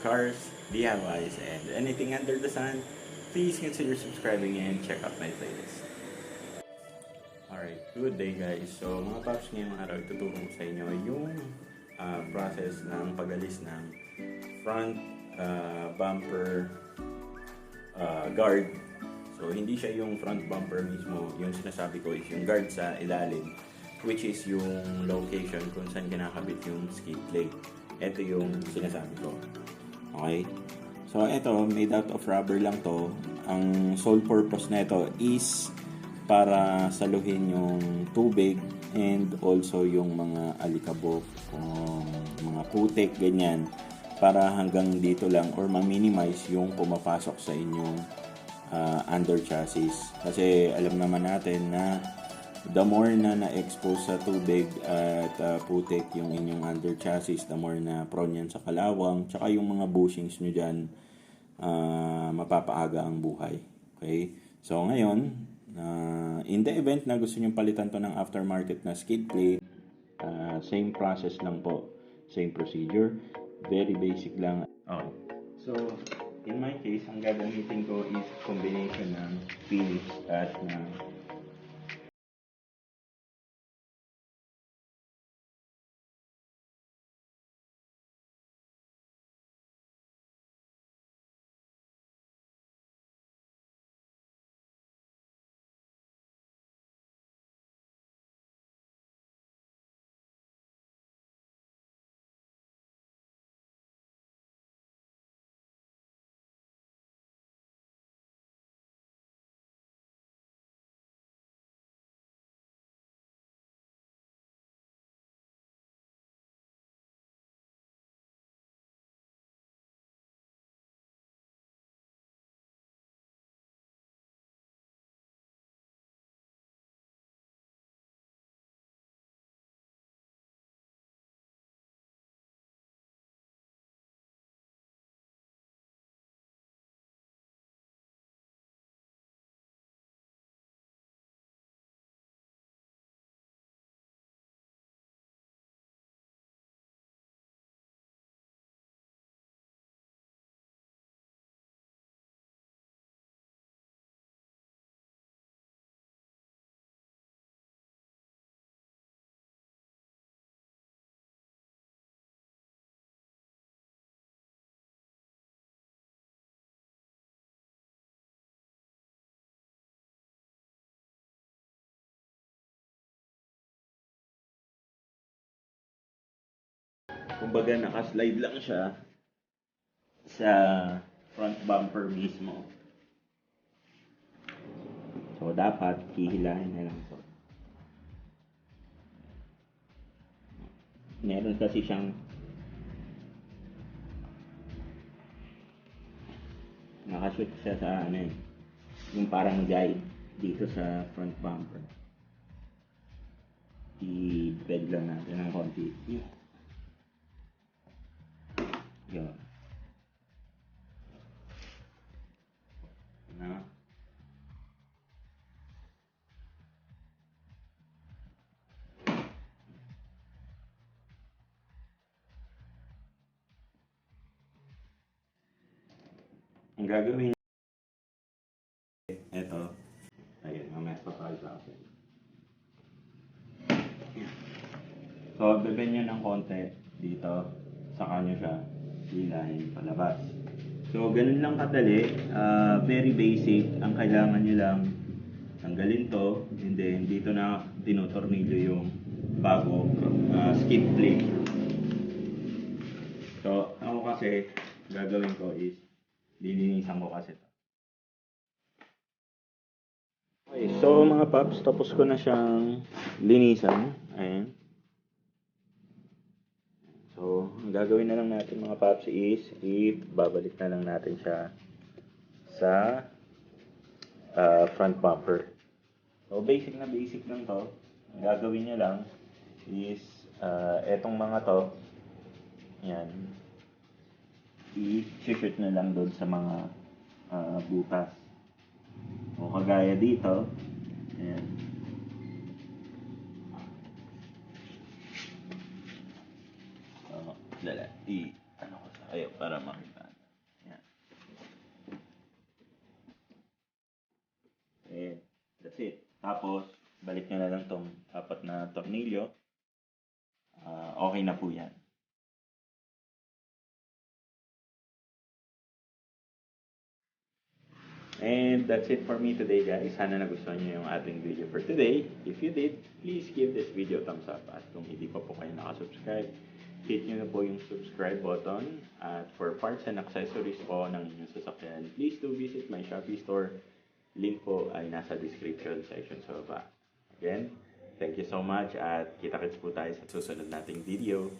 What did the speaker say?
cars, DIYs, and anything under the sun, please consider subscribing and check out my playlist. Alright, good day guys. So mga paps, ngayong araw ituturo ko sa inyo yung process ng pag-alis ng front bumper guard. So hindi siya yung front bumper mismo, yung sinasabi ko is yung guard sa ilalim, which is yung location kung saan kinakabit yung skid plate. Ito yung sinasabi ko. Okay? So ito, made out of rubber lang to. Ang sole purpose na ito is para saluhin yung tubig and also yung mga alikabok, mga putik, ganyan, para hanggang dito lang or ma-minimize yung pumapasok sa inyong under chassis. Kasi alam naman natin na the more na na-expose sa tubig at putik yung inyong under chassis, the more na prone yan sa kalawang, tsaka yung mga bushings nyo dyan mapapaaga ang buhay. Okay? So ngayon, in the event na gusto nyo palitan to ng aftermarket na skid plate, same process lang po, same procedure, very basic lang. Okay. So in my case, ang gagamitin ko is combination ng finish at ng kumbaga naka-slide lang siya sa front bumper mismo. So dapat hihilahin na lang ito. Meron kasi siyang nakashoot siya sa yung parang guide dito sa front bumper. I-bed lang natin ng konti. Yun. Na. Ang gagawin ito, ayun, mamaya papakita ko. So, beben nyo ng konti dito, saka nyo siya hilahin palabas. So, ganun lang kadali, very basic. Ang kailangan nyo lang tanggalin to, and then dito na tinutornilyo yung bago skid plate. So, ako kasi, gagawin ko is lilinisan ko kasi ito. Okay, so mga paps, tapos ko na siyang linisan. Ayan. So, ang gagawin na lang natin mga paps is ibabalik na lang natin siya sa front bumper. So, basic lang to. Ang gagawin niya lang is etong mga to, yan, i-shoot na lang doon sa mga butas. O kagaya dito, ayan. Dala, ano ko sa kayo para makita. it. Tapos, balik nyo na lang tong apat na tornilyo. Okay na po yan. And that's it for me today, guys. Sana nagustuhan nyo yung ating video for today. If you did, please give this video a thumbs up. At kung hindi pa po kayo nakasubscribe, hit nyo na po yung subscribe button. At for parts and accessories po ng inyong sasakyan, please do visit my Shopee store. Link po ay nasa description section sa baba. Again, thank you so much at kita-kits po tayo sa susunod nating video.